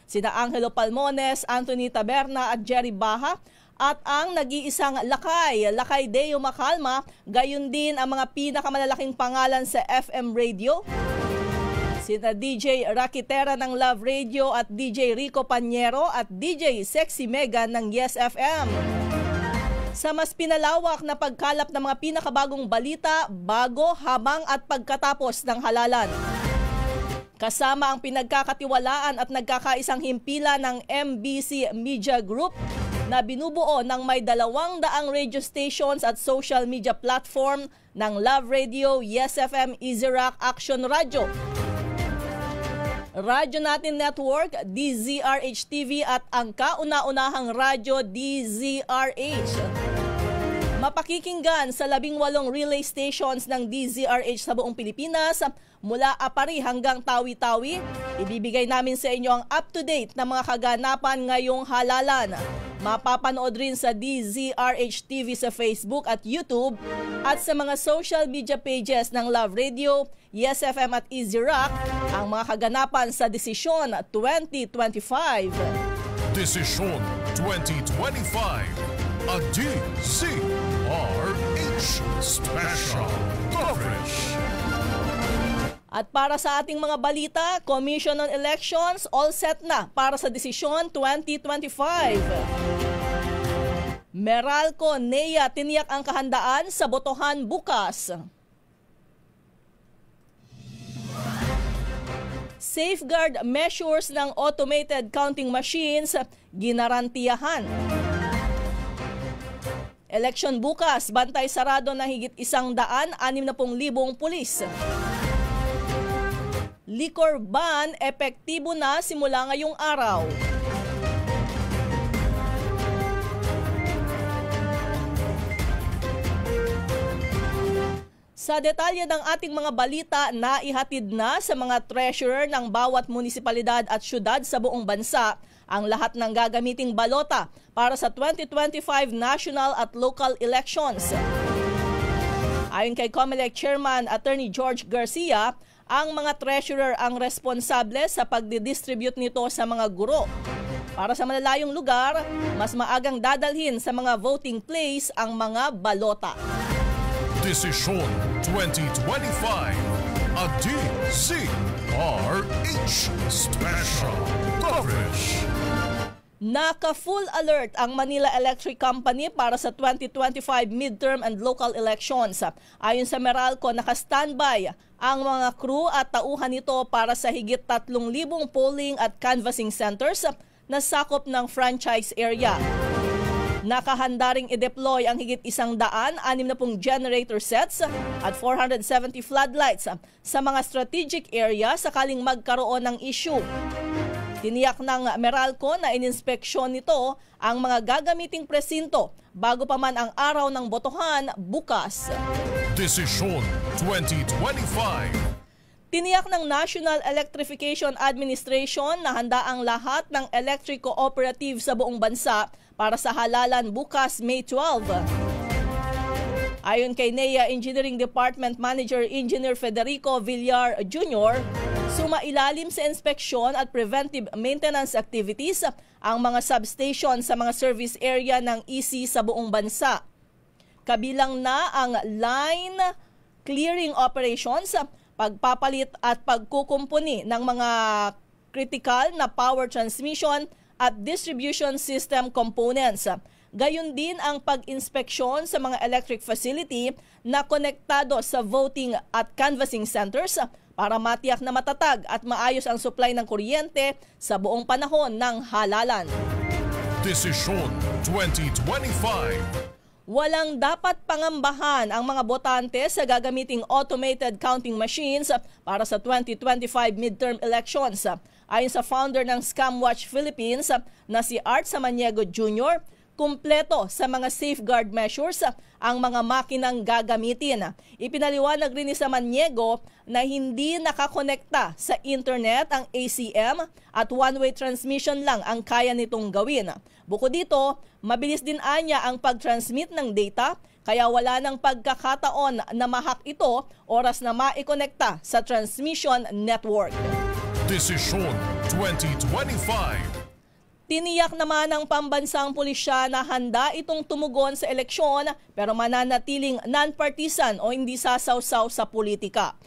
sina Angelo Palmones, Anthony Taberna at Jerry Baha, at ang nag-iisang Lakay Deo Macalma, gayon din ang mga pinakamalalaking pangalan sa FM radio, sina DJ Rakitera ng Love Radio at DJ Rico Panyero at DJ Sexy Mega ng Yes FM. Sa mas pinalawak na pagkalap ng mga pinakabagong balita, bago, habang at pagkatapos ng halalan. Kasama ang pinagkakatiwalaan at nagkakaisang himpila ng MBC Media Group na binubuo ng may 200 radio stations at social media platform ng Love Radio, Yes FM, Easy Rock, Action Radio, Radyo Natin Network, DZRH TV at ang kauna-unahang radyo DZRH. Mapakikinggan sa 18 relay stations ng DZRH sa buong Pilipinas, mula Apari hanggang Tawi-Tawi. Ibibigay namin sa inyo ang up-to-date na mga kaganapan ngayong halalan. Mapapanood rin sa DZRH TV sa Facebook at YouTube at sa mga social media pages ng Love Radio, Yes FM at Easy Rock ang mga kaganapan sa Desisyon 2025. Desisyon 2025, a DZRH Special Coverage. At para sa ating mga balita, Commission on Elections all set na para sa Desisyon 2025. Meralco, NEA tiniyak ang kahandaan sa botohan bukas. Safeguard measures ng automated counting machines ginarantiyahan. Election bukas, bantay sarado na higit 160,000 pulis. Liquor ban, epektibo na simula ngayong araw. Sa detalye ng ating mga balita, naihatid na sa mga treasurer ng bawat munisipalidad at syudad sa buong bansa ang lahat ng gagamiting balota para sa 2025 national at local elections. Ayon kay COMELEC Chairman Attorney George Garcia, ang mga treasurer ang responsable sa pagdidistribute nito sa mga guro. Para sa malalayong lugar, mas maagang dadalhin sa mga voting place ang mga balota. Desisyon 2025, a DZRH Special Coverage. Naka-full alert ang Manila Electric Company para sa 2025 midterm and local elections. Ayon sa Meralco, naka-standby ang mga crew at tauhan nito para sa higit 3,000 polling at canvassing centers na sakop ng franchise area. Nakahanda ring i-deploy ang higit 160 generator sets at 470 floodlights sa mga strategic area sakaling magkaroon ng issue. Tiniyak ng Meralco na ininspeksyon nito ang mga gagamiting presinto bago pa man ang araw ng botohan bukas. Desisyon 2025. Tiniyak ng National Electrification Administration na handa ang lahat ng electric cooperative sa buong bansa para sa halalan bukas May 12. Ayon kay NEA Engineering Department Manager Engineer Federico Villar Jr., sumailalim sa inspeksyon at preventive maintenance activities ang mga substation sa mga service area ng EC sa buong bansa. Kabilang na ang line clearing operations, pagpapalit at pagkukumpuni ng mga critical na power transmission at distribution system components. Gayon din ang pag-inspeksyon sa mga electric facility na konektado sa voting at canvassing centers para matiyak na matatag at maayos ang supply ng kuryente sa buong panahon ng halalan. Desisyon 2025. Walang dapat pangambahan ang mga botante sa gagamiting automated counting machines para sa 2025 midterm elections. Ayon sa founder ng Scamwatch Philippines na si Art Samaniego Jr., kumpleto sa mga safeguard measures ang mga makinang gagamitin. Ipinaliwanag rin ni Samaniego na hindi nakakonekta sa internet ang ACM at one-way transmission lang ang kaya nitong gawin. Bukod dito, mabilis din anya ang pag-transmit ng data kaya wala nang pagkakataon na mahak ito oras na maikonekta sa transmission network. Desisyon 2025. Tiniyak naman ng pambansang pulisya na handa itong tumugon sa eleksyon pero mananatiling non-partisan o hindi sasawsaw sa politika.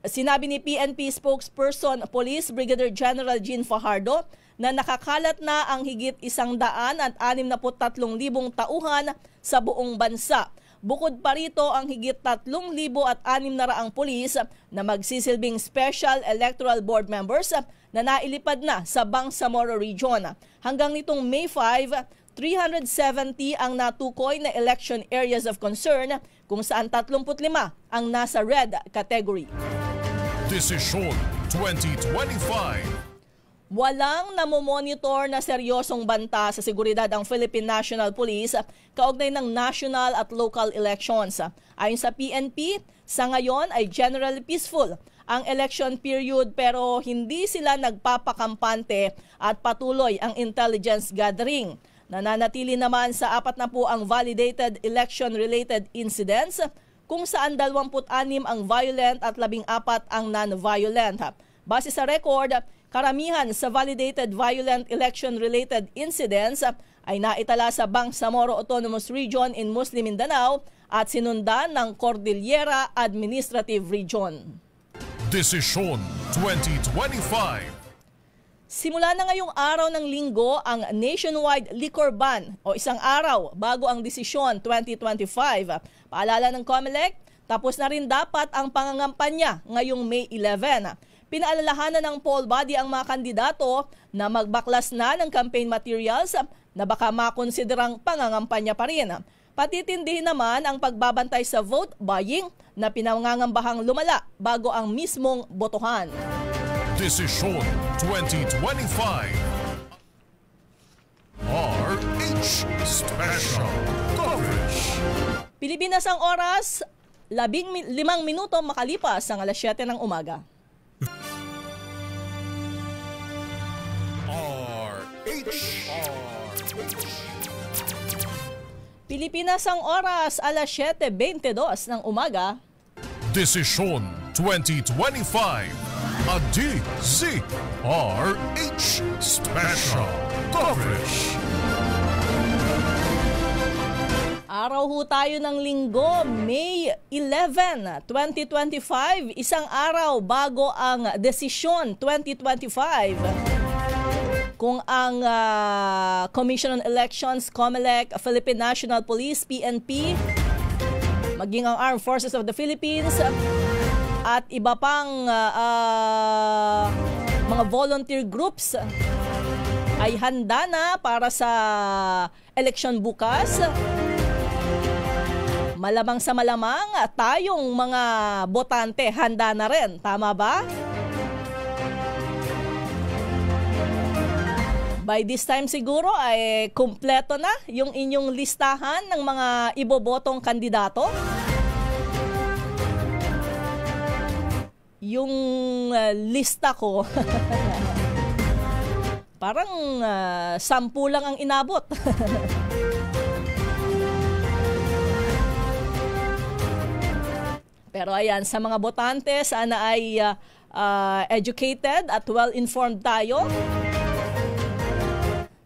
Sinabi ni PNP spokesperson Police Brigadier General Jean Fajardo na nakakalat na ang higit 163,000 tauhan sa buong bansa. Bukod pa rito ang higit 3,600 pulis na magsisilbing Special Electoral Board members na nailipad na sa Bangsamoro Region. Hanggang nitong May 5, 370 ang natukoy na election areas of concern kung saan 35 ang nasa red category. Desisyon 2025. Walang namomonitor na seryosong banta sa seguridad ang Philippine National Police kaugnay ng national at local elections. Ayon sa PNP, sa ngayon ay generally peaceful ang election period pero hindi sila nagpapakampante at patuloy ang intelligence gathering. Nananatili naman sa 40 ang validated election-related incidents kung saan 26 ang violent at 14 ang non-violent. Base sa record, karamihan sa validated violent election-related incidents ay naitala sa Bangsamoro Autonomous Region in Muslim Mindanao at sinundan ng Cordillera Administrative Region. Desisyon 2025. Simula na ngayong araw ng linggo ang nationwide liquor ban o isang araw bago ang desisyon 2025. Paalala ng COMELEC, tapos na rin dapat ang pangangampanya ngayong May 11. Pinaalalahanan ng poll body ang mga kandidato na magbaklas na ng campaign materials na baka makonsiderang pangangampanya pa rin. Patitindihin naman ang pagbabantay sa vote buying na pinangangambahang lumala bago ang mismong botohan. Desisyon 2025. RH Special Coverage. Pilipinas ang oras, 15 minuto makalipas ang alas 7 ng umaga. Pilipinas ang oras, alas 7:22 ng umaga. Desisyon 2025. A DZRH Special Coverage. Araw ho tayo ng linggo, May 11, 2025. Isang araw bago ang desisyon 2025. Kung ang Commission on Elections, COMELEC, Philippine National Police, PNP, maging ang Armed Forces of the Philippines, at iba pang mga volunteer groups ay handa na para sa eleksyon bukas. Malamang sa malamang tayong mga botante handa na rin. Tama ba? By this time siguro ay kumpleto na yung inyong listahan ng mga ibobotong kandidato. Yung lista ko, parang 10 lang ang inabot. Pero ayan, sa mga botante, sana ay educated at well-informed tayo.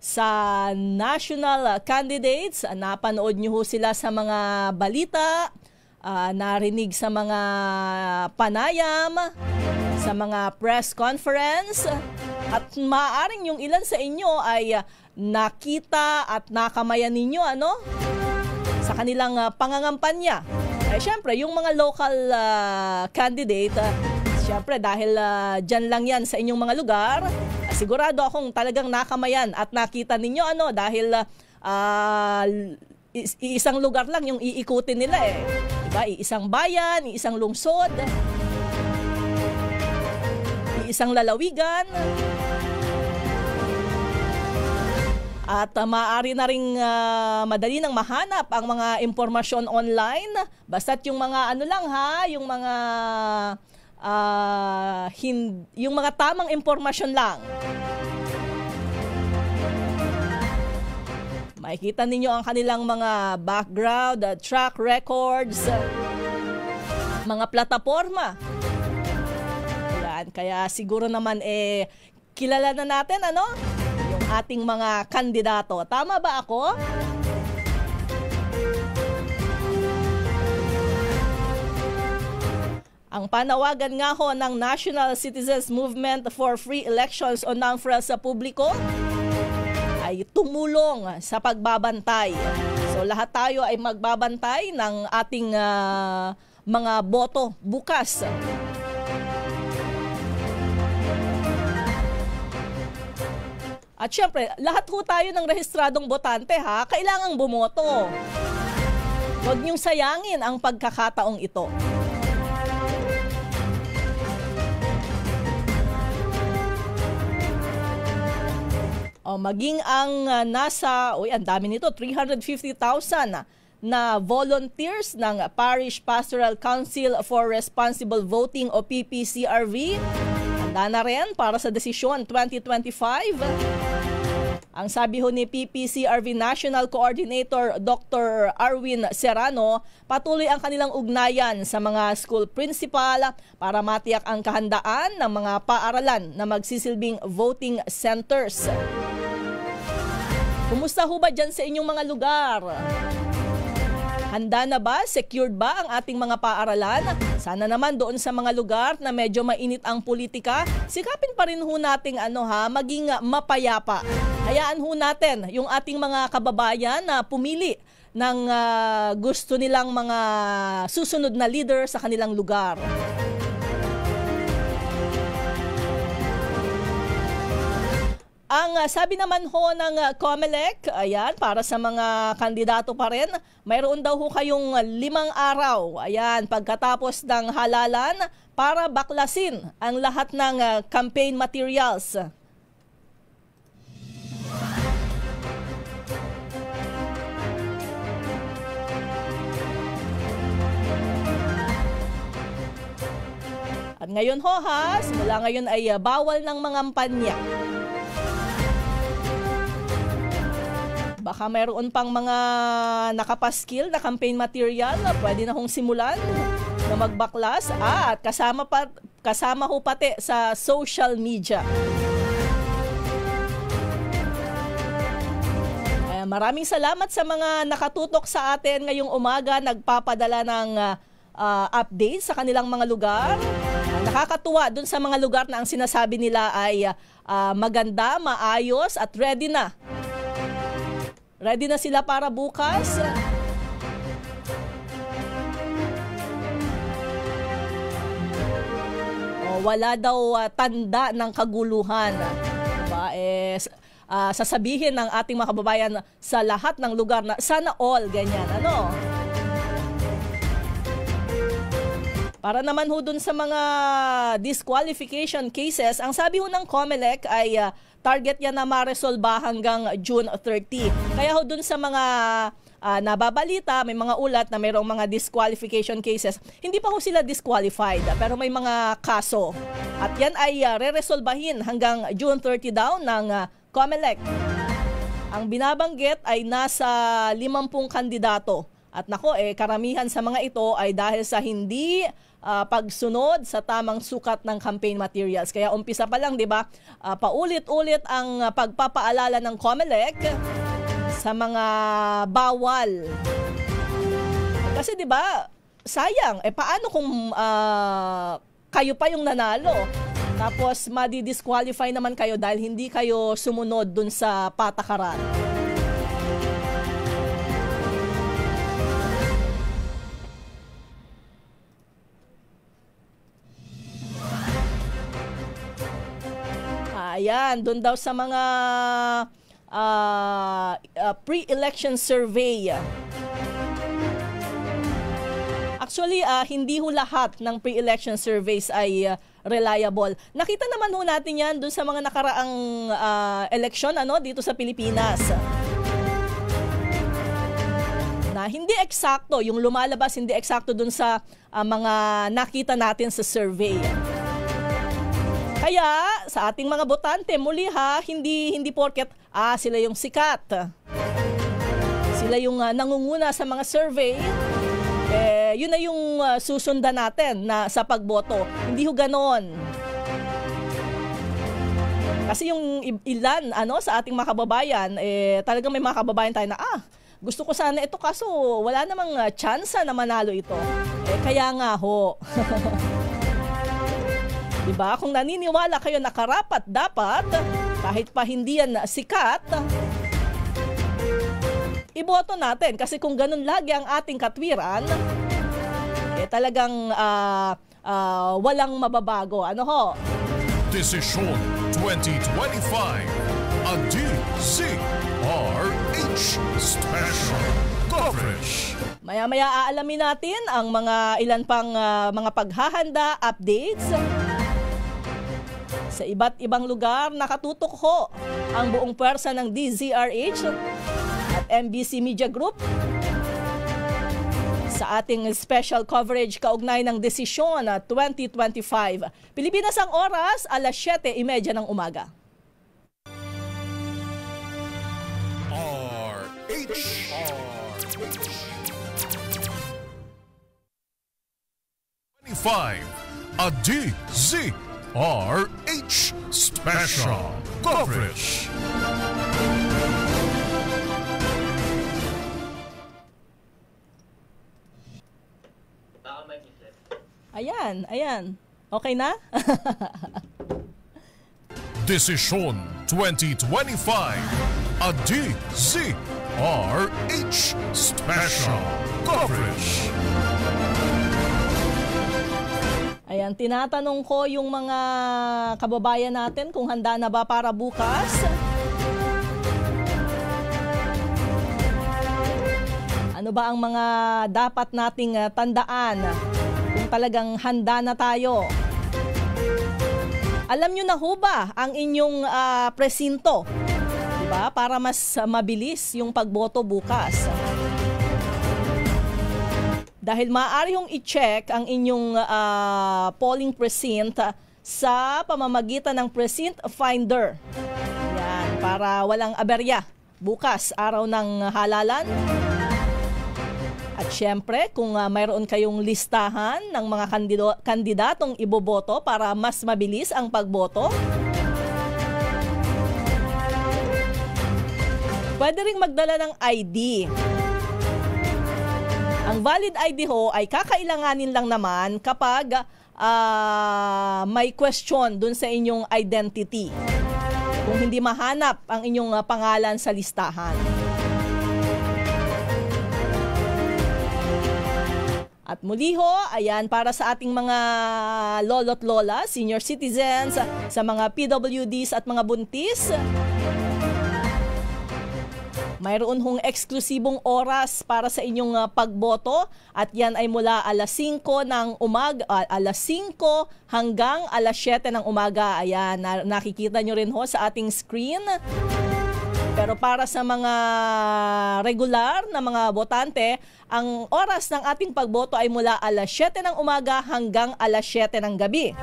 Sa national candidates, napanood nyo sila sa mga balita, narinig sa mga panayam, sa mga press conference, at maaaring yung ilan sa inyo ay nakita at nakamayan ninyo sa kanilang pangangampanya. Siyempre, yung mga local candidate, siyempre dahil dyan lang yan sa inyong mga lugar, sigurado akong talagang nakamayan at nakita ninyo dahil isang lugar lang yung iikutin nila Diba? Isang bayan, isang lungsod, isang lalawigan. At maaari na ring madali nang mahanap ang mga impormasyon online. Basta't yung mga yung mga yung mga tamang impormasyon lang. Makikita ninyo ang kanilang mga background, track records, mga plataforma. Yan, kaya siguro naman kilala na natin yung ating mga kandidato. Tama ba ako? Ang panawagan nga ho ng National Citizens Movement for Free Elections o NAMFREL sa publiko ay tumulong sa pagbabantay. So lahat tayo ay magbabantay ng ating mga boto bukas. At syempre, lahat ho tayo ng rehistradong botante kailangang bumoto. Huwag niyong sayangin ang pagkakataong ito. Maging ang ang dami nito, 350,000 na volunteers ng Parish Pastoral Council for Responsible Voting o PPCRV. Handa na rin para sa desisyon 2025. Ang sabi ho ni PPCRV National Coordinator Dr. Arwin Serrano, patuloy ang kanilang ugnayan sa mga school principal para matiyak ang kahandaan ng mga paaralan na magsisilbing voting centers. Kumusta ho ba dyan sa inyong mga lugar? Handa na ba? Secured ba ang ating mga paaralan? Sana naman doon sa mga lugar na medyo mainit ang politika, sikapin pa rin ho nating maging mapayapa. Hayaan ho natin yung ating mga kababayan na pumili ng gusto nilang mga susunod na leader sa kanilang lugar. Ang sabi naman ho ng COMELEC, ayan, para sa mga kandidato pa rin, mayroon daw ho kayong 5 araw, ayan, pagkatapos ng halalan para baklasin ang lahat ng campaign materials. At ngayon ho simula ngayon ay bawal ng mga kampanya. Baka mayroon pang mga nakapaskil na campaign material na pwede na hong simulan na magbaklas at kasama ho pati sa social media. Maraming salamat sa mga nakatutok sa atin ngayong umaga, nagpapadala ng update sa kanilang mga lugar. Nakakatuwa dun sa mga lugar na ang sinasabi nila ay maganda, maayos at ready na. Ready na sila para bukas? Wala daw tanda ng kaguluhan. Diba? Sasabihin ng ating mga kababayan sa lahat ng lugar na sana all, ganyan. Para naman ho dun sa mga disqualification cases, ang sabi ho ng COMELEC ay target yan na ma-resolve hanggang June 30. Kaya ho dun sa mga nababalita, may mga ulat na mayroong mga disqualification cases, hindi pa ho sila disqualified pero may mga kaso. At yan ay re-resolbahin hanggang June 30 daw ng COMELEC. Ang binabanggit ay nasa 50 kandidato. At nako, karamihan sa mga ito ay dahil sa hindi pagsunod sa tamang sukat ng campaign materials. Kaya umpisa pa lang, 'di ba? Paulit-ulit ang pagpapaalala ng COMELEC sa mga bawal. Kasi 'di ba, sayang, paano kung kayo pa yung nanalo? Tapos madi-disqualify naman kayo dahil hindi kayo sumunod dun sa patakaran. Ayan, doon daw sa mga pre-election survey. Actually, hindi ho lahat ng pre-election surveys ay reliable. Nakita naman ho natin yan doon sa mga nakaraang eleksyon dito sa Pilipinas. Na hindi eksakto, yung lumalabas hindi eksakto doon sa mga nakita natin sa survey. Kaya sa ating mga botante, muli hindi porket sila yung sikat. Sila yung nangunguna sa mga survey. Yun na yung susundan natin na sa pagboto. Hindi ho ganon. Kasi yung ilan sa ating mga kababayan, talagang may mga kababayan tayo na gusto ko sana ito kaso wala namang tsansa na manalo ito. Kaya nga ho. Diba? Kung naniniwala kayo na karapat dapat, kahit pa hindi yan sikat, iboto natin. Kasi kung ganun lagi ang ating katwiran, talagang walang mababago. Ano ho? Desisyon 2025, a DZRH Special Coverage. Maya-maya aalamin natin ang mga ilan pang mga paghahanda, updates. Sa iba't ibang lugar, nakatutok ho ang buong pwersa ng DZRH at MBC Media Group sa ating special coverage kaugnay ng Desisyon 2025. Pilipinas ang oras, 7:30 ng umaga. A DZRH Special Coverage. Ayan. Okay na? Desisyon 2025, a DZRH Special Coverage. Ayan, tinatanong ko yung mga kababayan natin kung handa na ba para bukas. Ano ba ang mga dapat nating tandaan kung talagang handa na tayo? Alam nyo na ho ba ang inyong presinto? Diba? Para mas mabilis yung pagboto bukas. Dahil maaari yung i-check ang inyong polling precinct sa pamamagitan ng Precinct Finder. Yan, para walang aberya. Bukas, araw ng halalan. At syempre, kung mayroon kayong listahan ng mga kandidatong iboboto para mas mabilis ang pagboto, pwede ring magdala ng ID. Ang valid ID ho ay kakailanganin lang naman kapag may question dun sa inyong identity. Kung hindi mahanap ang inyong pangalan sa listahan. At muli ho, ayan, para sa ating mga lolo't lola, senior citizens, sa mga PWDs at mga buntis, mayroon hong eksklusibong oras para sa inyong pagboto at yan ay mula alas 5 hanggang alas 7 ng umaga. Ayan, nakikita nyo rin ho sa ating screen. Pero para sa mga regular na mga botante, ang oras ng ating pagboto ay mula alas 7 ng umaga hanggang alas 7 ng gabi.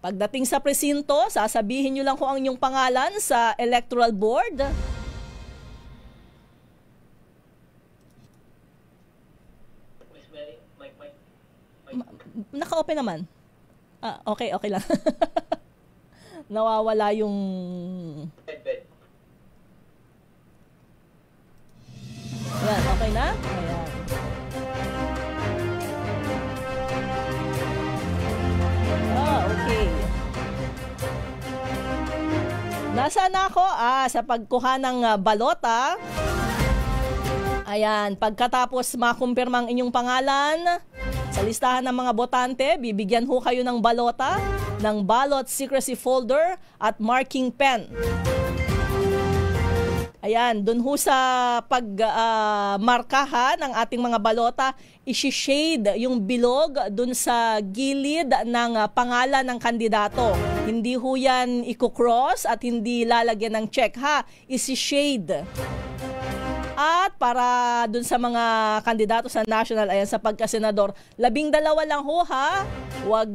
Pagdating sa presinto, sasabihin nyo lang kung ang inyong pangalan sa electoral board. Naka-open naman. Okay lang. Nawawala yung... Ayan, okay na? Ayan. Okay. Nasaan na ako? Sa pagkuha ng balota. Ayan, pagkatapos makumpirma ang inyong pangalan sa listahan ng mga botante, bibigyan ho kayo ng balota, ng ballot secrecy folder at marking pen. Ayan, dun ho sa pagmarkahan ng ating mga balota, isi-shade yung bilog dun sa gilid ng pangalan ng kandidato. Hindi ho yan i-cross at hindi lalagyan ng check ha, isi-shade. At para dun sa mga kandidato sa national, ayan, sa pagkasenador, 12 lang ho ha, wag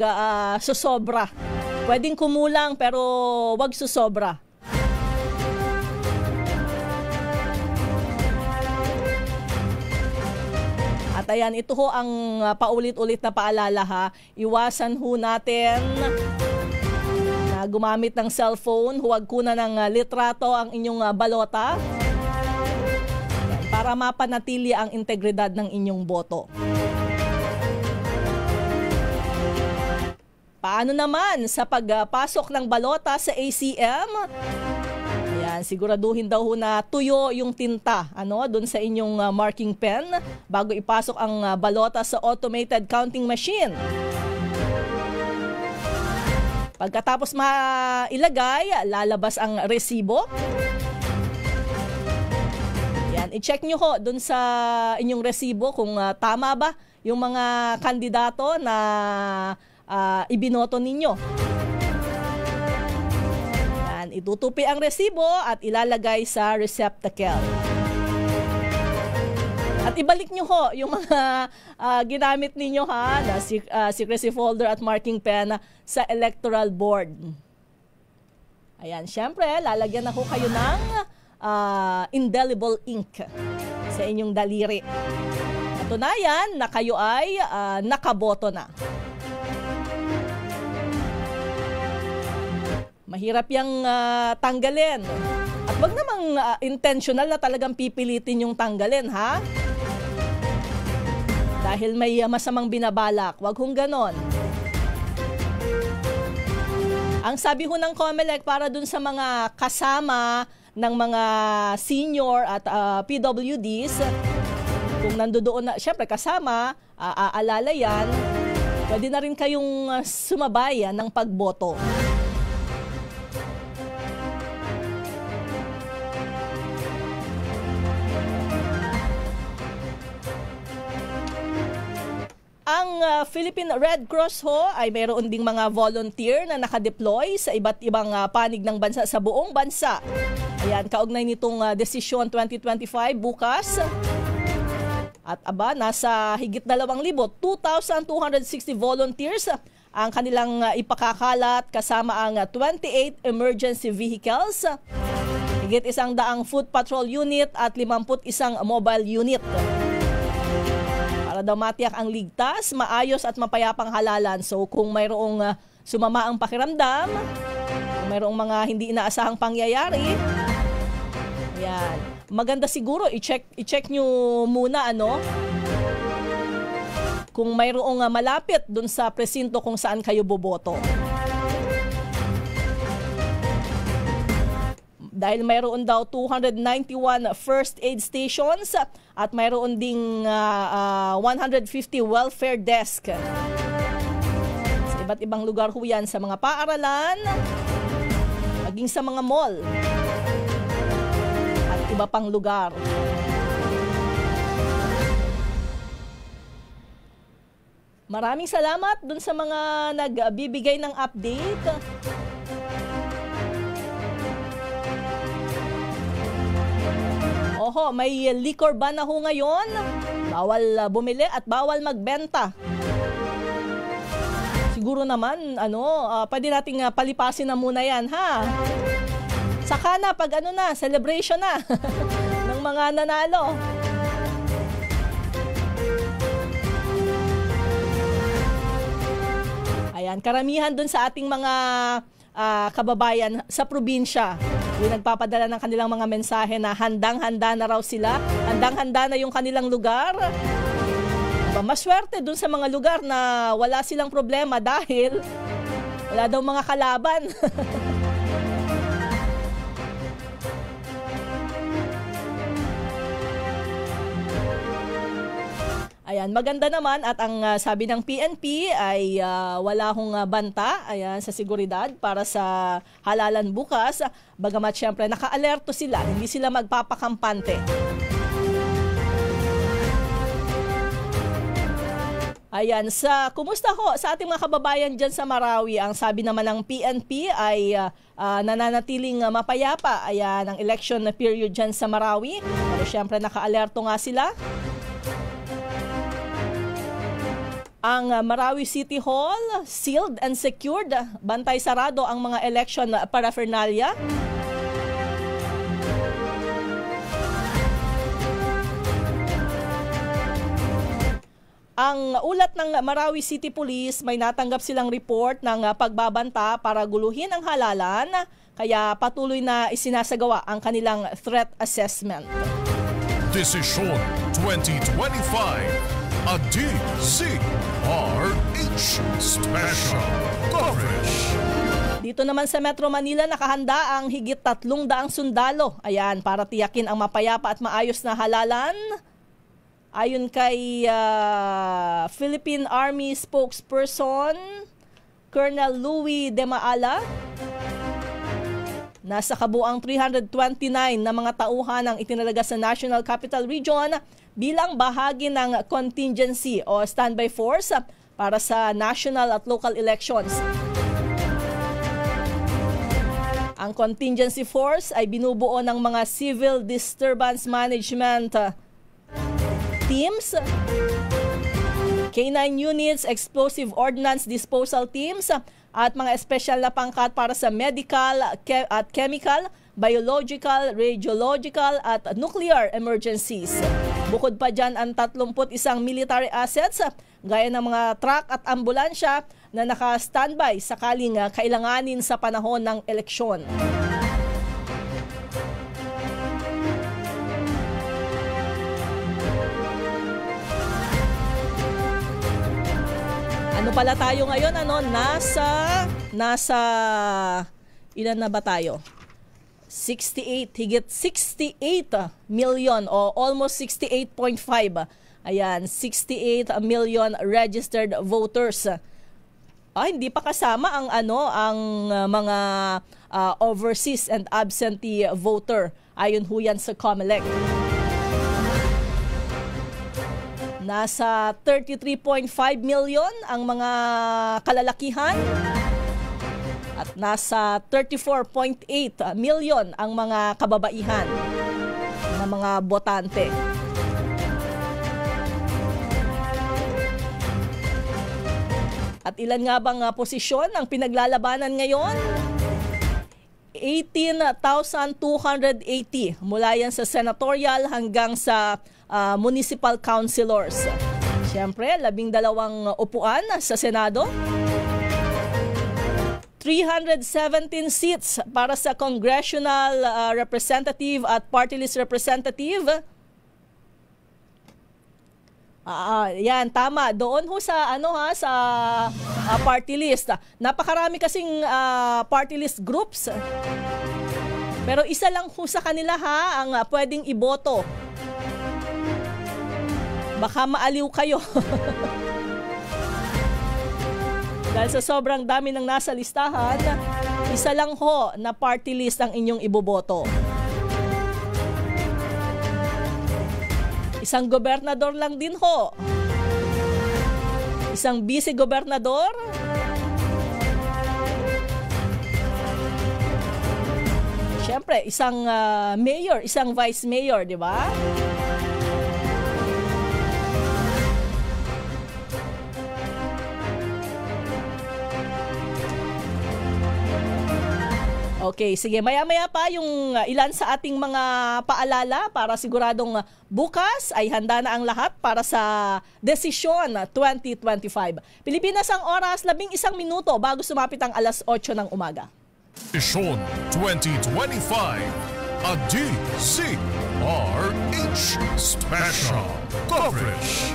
susobra. Pwedeng kumulang pero wag susobra. At ayan, ito ho ang paulit-ulit na paalala ha. Iwasan ho natin na gumamit ng cellphone. Huwag kuna ng litrato ang inyong balota para mapanatili ang integridad ng inyong boto. Paano naman sa pagpasok ng balota sa ACM? Ayan, siguraduhin daw ho na tuyo yung tinta doon sa inyong marking pen bago ipasok ang balota sa automated counting machine. Pagkatapos mailagay, lalabas ang resibo. Ayan, i-check nyo ho doon sa inyong resibo kung tama ba yung mga kandidato na ibinoto ninyo. Yan, itutupi ang resibo at ilalagay sa receptacle. At ibalik nyo ho yung mga ginamit ninyo na secrecy folder at marking pen sa electoral board. Ayan, syempre, lalagyan na ho kayo ng indelible ink sa inyong daliri. Katunayan na kayo ay nakaboto na. Mahirap yung tanggalin. At wag namang intentional na talagang pipilitin yung tanggalin, ha? Dahil may masamang binabalak. Wag hong ganon. Ang sabi ho ng COMELEC para dun sa mga kasama ng mga senior at PWDs, kung nandoon na, syempre kasama, aalala yan, pwede na rin kayong sumabay ng pagboto. Ang Philippine Red Cross ho ay mayroon ding mga volunteer na nakadeploy sa iba't ibang panig ng bansa sa buong bansa. Ayan, kaugnay nitong Desisyon 2025 bukas. At nasa higit 2,000, 2,260 volunteers ang kanilang ipakakalat kasama ang 28 emergency vehicles, higit 100 foot patrol unit at 51 mobile unit. Para daw matiyak ang ligtas, maayos at mapayapang halalan. So kung mayroong sumama ang pakiramdam, kung mayroong mga hindi inaasahang pangyayari, ayan, maganda siguro i-check nyo muna kung mayroong malapit dun sa presinto kung saan kayo boboto. Dahil mayroon daw 291 first aid stations at mayroon ding 150 welfare desk. Sa iba't ibang lugar ho yan, sa mga paaralan, maging sa mga mall at iba pang lugar. Maraming salamat dun sa mga nagbibigay ng update. Oho, may liquor ban na ho ngayon. Bawal bumili at bawal magbenta. Siguro naman, pwede nating palipasin na muna yan, ha? Saka na, pag celebration na ng mga nanalo. Ayan, karamihan dun sa ating mga kababayan sa probinsya, yung nagpapadala ng kanilang mga mensahe na handang-handa na raw sila, handang-handa na yung kanilang lugar. Maswerte dun sa mga lugar na wala silang problema dahil wala daw mga kalaban. Ayan, maganda naman at ang sabi ng PNP ay wala hong banta sa seguridad para sa halalan bukas. Bagamat syempre naka-alerto sila, hindi sila magpapakampante. Ayan, kumusta ho sa ating mga kababayan dyan sa Marawi? Ang sabi naman ng PNP ay nananatiling mapayapa. Ayan, ang election period dyan sa Marawi. Pero syempre naka-alerto nga sila. Ang Marawi City Hall, sealed and secured. Bantay sarado ang mga election paraphernalia. Ang ulat ng Marawi City Police, may natanggap silang report ng pagbabanta para guluhin ang halalan, kaya patuloy na isinasagawa ang kanilang threat assessment. Desisyon 2025, a DZRH Special Coverage. Dito naman sa Metro Manila, nakahanda ang higit 300 sundalo. Ayan, para tiyakin ang mapayapa at maayos na halalan. Ayon kay Philippine Army spokesperson, Colonel Louis De Maala, nasa kabuang 329 na mga tauhan ang itinalaga sa National Capital Region bilang bahagi ng contingency o standby force para sa national at local elections. Ang contingency force ay binubuo ng mga civil disturbance management teams, K9 units, explosive ordnance disposal teams, at mga espesyal na pangkat para sa medical at chemical, biological, radiological at nuclear emergencies. Bukod pa dyan ang 31 military assets gaya ng mga truck at ambulansya na naka-standby sakaling kailanganin sa panahon ng eleksyon. Ano pala tayo ngayon? Nasa ilan na ba tayo? 68, higit 68 million o almost 68.5. Ayan, 68 million registered voters. Hindi pa kasama ang mga overseas and absentee voter. Ayon ho yan sa COMELEC. Nasa 33.5 million ang mga kalalakihan at nasa 34.8 million ang mga kababaihan na mga botante. At ilan nga bang posisyon ang pinaglalabanan ngayon? 18,280 mula yan sa senatorial hanggang sa municipal councilors. Siyempre, 12 upuan sa Senado. 317 seats para sa congressional representative at party list representative. Yan, tama. Doon ho sa sa party list. Napakarami kasing party list groups. Pero isa lang ho sa kanila ang pwedeng iboto. Baka maaliw kayo. Dahil sa sobrang dami ng nasa listahan, isa lang ho na party list ang inyong iboboto. Isang gobernador lang din ho. Isang vice-gobernador. Siyempre, isang mayor, isang vice mayor, di ba? Okay, sige. Maya-maya pa yung ilan sa ating mga paalala para siguradong bukas ay handa na ang lahat para sa Desisyon 2025. Pilipinas ang oras, 11 minuto bago sumapit ang alas 8 ng umaga. Desisyon 2025, a DZRH Special Coverage.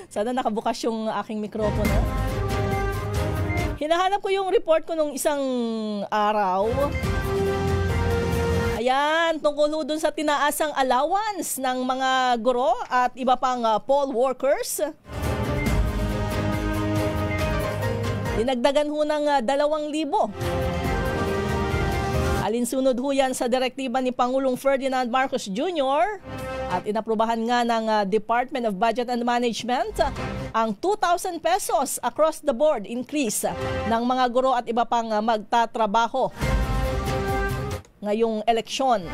Sana nakabukas yung aking mikropono. Hinahanap ko yung report ko nung isang araw. Ayan, tungkol dun sa tinaasang allowance ng mga guro at iba pang poll workers. Dinagdagan ho ng 2,000. Alinsunod ho yan sa direktiba ni Pangulong Ferdinand Marcos Jr. At inaprubahan nga ng Department of Budget and Management ang 2,000 pesos across the board increase ng mga guro at iba pang magtatrabaho ngayong eleksyon.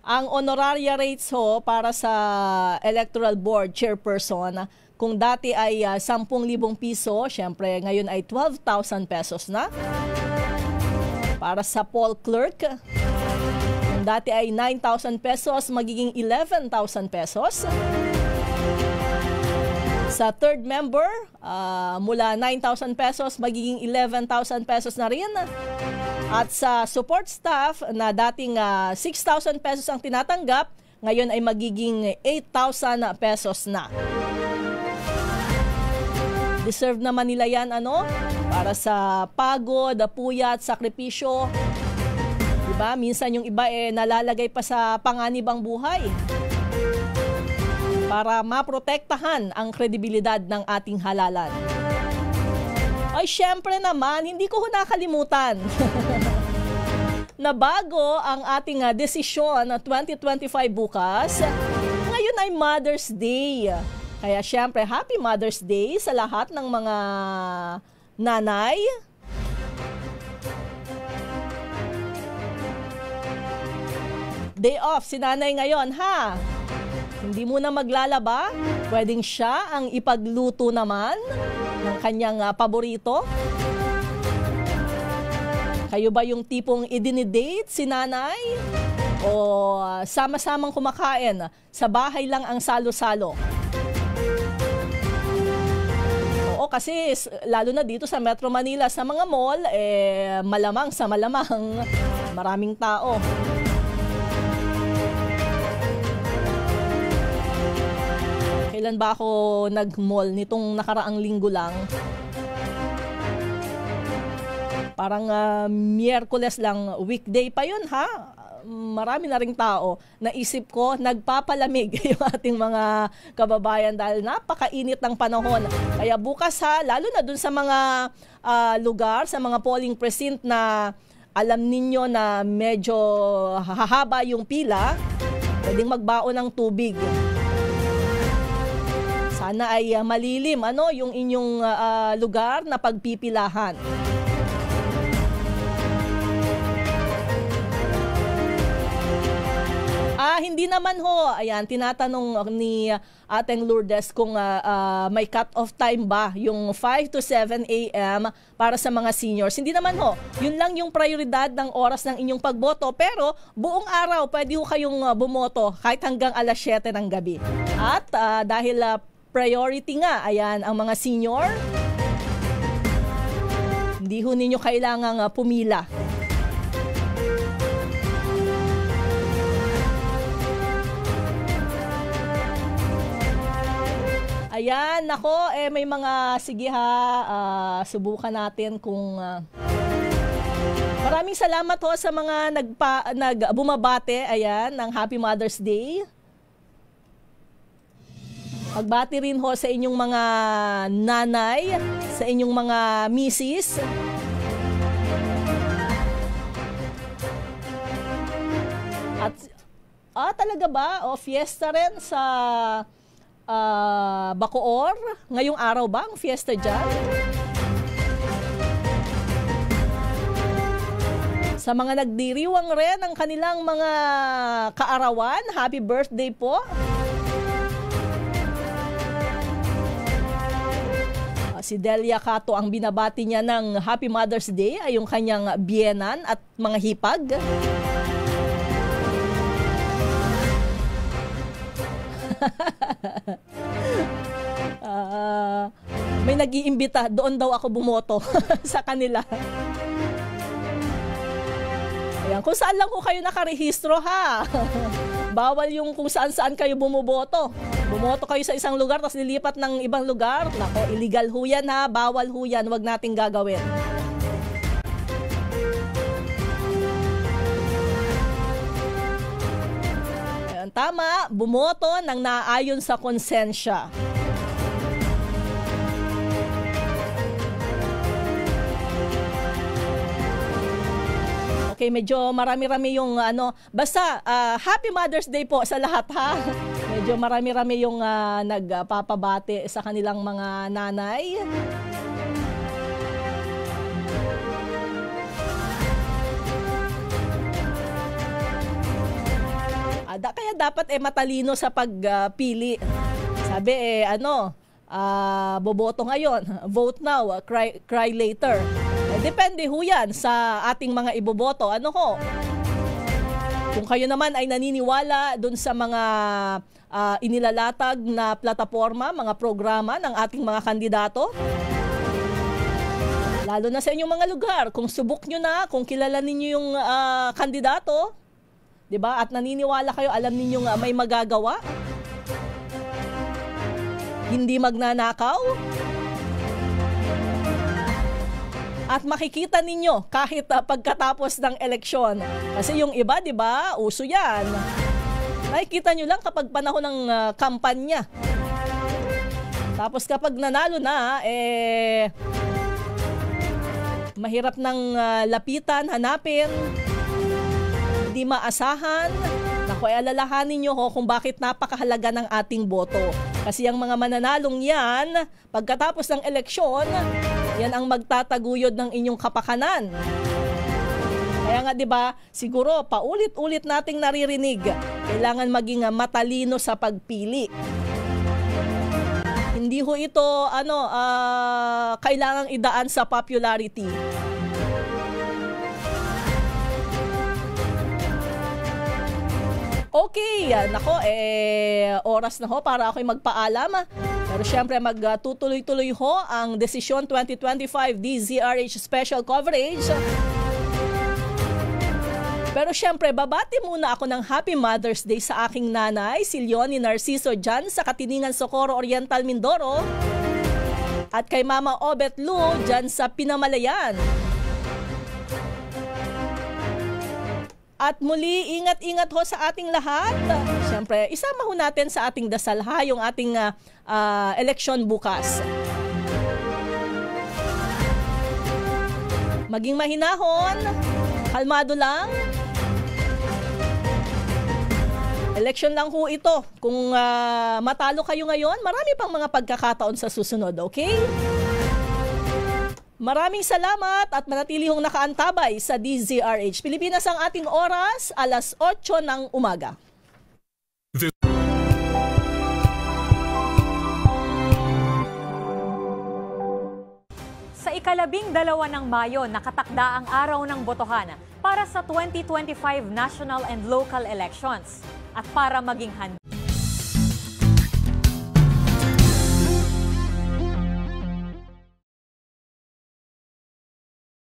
Ang honoraria rates ho para sa Electoral Board Chairperson, kung dati ay 10,000 piso, syempre ngayon ay 12,000 pesos na. Para sa poll clerk, kung dati ay 9,000 pesos, magiging 11,000 pesos. Sa third member, mula 9,000 pesos, magiging 11,000 pesos na rin. At sa support staff na dating 6,000 pesos ang tinatanggap, ngayon ay magiging 8,000 pesos na. Deserve naman nila yan para sa pagod, puyat, sakripisyo. Diba? Minsan yung iba nalalagay pa sa panganib ang buhay para maprotektahan ang kredibilidad ng ating halalan. Ay, syempre naman, hindi ko nakalimutan na bago ang ating desisyon na 2025 bukas, ngayon ay Mother's Day. Kaya syempre, Happy Mother's Day sa lahat ng mga nanay. Day off si nanay ngayon, ha? Hindi muna maglalaba, pwedeng siya ang ipagluto naman ng kanyang paborito. Kayo ba yung tipong idinidate si nanay? O sama-samang kumakain, sa bahay lang ang salo-salo? Oo, kasi lalo na dito sa Metro Manila, sa mga mall, malamang sa malamang, maraming tao. Kailan ba ako nag-mall? Nitong nakaraang linggo lang. Parang Miyerkules lang, weekday pa yun, ha? Marami na ring tao. Naisip ko, nagpapalamig yung ating mga kababayan dahil napakainit ng panahon. Kaya bukas ha, lalo na dun sa mga lugar, sa mga polling precinct na alam ninyo na medyo hahaba yung pila, pwedeng magbaon ng tubig. Sana ay malilim yung inyong lugar na pagpipilahan. Hindi naman ho. Ayan, tinatanong ni Ateng Lourdes kung may cut-off time ba yung 5 to 7 a.m. para sa mga seniors. Hindi naman ho. Yun lang yung prioridad ng oras ng inyong pagboto. Pero buong araw, pwede ho kayong bumoto kahit hanggang alas 7 ng gabi. At dahil priority nga, ayan, ang mga senior, hindi ho ninyo kailangang pumila. Ayan, nako, may mga, sige ha, subukan natin kung, maraming salamat ho sa mga bumabate, ayan, ng Happy Mother's Day. Pagbati rin ho sa inyong mga nanay, sa inyong mga misis. At, talaga ba? O, fiesta rin sa Bacoor? Ngayong araw ba ang fiesta dyan? Sa mga nagdiriwang rin ang kanilang mga kaarawan, happy birthday po. Si Delia Cato, ang binabati niya ng Happy Mother's Day ay yung kanyang biyenan at mga hipag. May nag-iimbita, doon daw ako bumoto sa kanila. Ayan, kung saan lang ko kayo nakarehistro ha. Bawal yung kung saan-saan kayo bumoboto. Bumoto kayo sa isang lugar tapos lilipat ng ibang lugar. Nako, illegal ho yan ha. Bawal ho yan. Huwag nating gagawin. Ayan, tama. Bumoto ng naayon sa konsensya. Okay, medyo marami-rami yung basta Happy Mother's Day po sa lahat ha. Medyo marami-rami yung nagpapabati sa kanilang mga nanay. Kaya dapat matalino sa pagpili. Sabi boboto ngayon, vote now, cry later. Depende ho yan sa ating mga iboboto. Ano ho? Kung kayo naman ay naniniwala dun sa mga inilalatag na plataforma, mga programa ng ating mga kandidato, lalo na sa inyong mga lugar, kung subok nyo na, kung kilala ninyo yung kandidato, diba? At naniniwala kayo, alam ninyo may magagawa, hindi magnanakaw, at makikita ninyo kahit pagkatapos ng eleksyon. Kasi yung iba, diba, uso yan. Nakikita nyo lang kapag panahon ng kampanya. Tapos kapag nanalo na, mahirap ng lapitan, hanapin, hindi maasahan. Naku, alalahanin nyo kung bakit napakahalaga ng ating boto. Kasi ang mga mananalong yan, pagkatapos ng eleksyon, yan ang magtataguyod ng inyong kapakanan. Kaya nga 'di ba, siguro paulit-ulit nating naririnig, kailangan maging matalino sa pagpili. Hindi ho ito kailangang idaan sa popularity. Okay, nako, oras na ho para ako'y magpaalam. Pero syempre magtutuloy-tuloy ho ang Desisyon 2025 DZRH Special Coverage. Pero syempre, babati muna ako ng Happy Mother's Day sa aking nanay, si Leonie Narciso dyan sa Katiningan, Socorro Oriental, Mindoro. At kay Mama Obet Lu dyan sa Pinamalayan. At muli, ingat-ingat ho sa ating lahat. Siyempre, isama ho natin sa ating dasal yung ating eleksyon bukas. Maging mahinahon, kalmado lang. Eleksyon lang ho ito. Kung matalo kayo ngayon, marami pang mga pagkakataon sa susunod, okay? Maraming salamat at manatili hong nakaantabay sa DZRH Pilipinas. Ang ating oras, 8:00 ng umaga. Sa ika-12 ng Mayo, nakatakda ang araw ng botohan para sa 2025 national and local elections. At para maging handa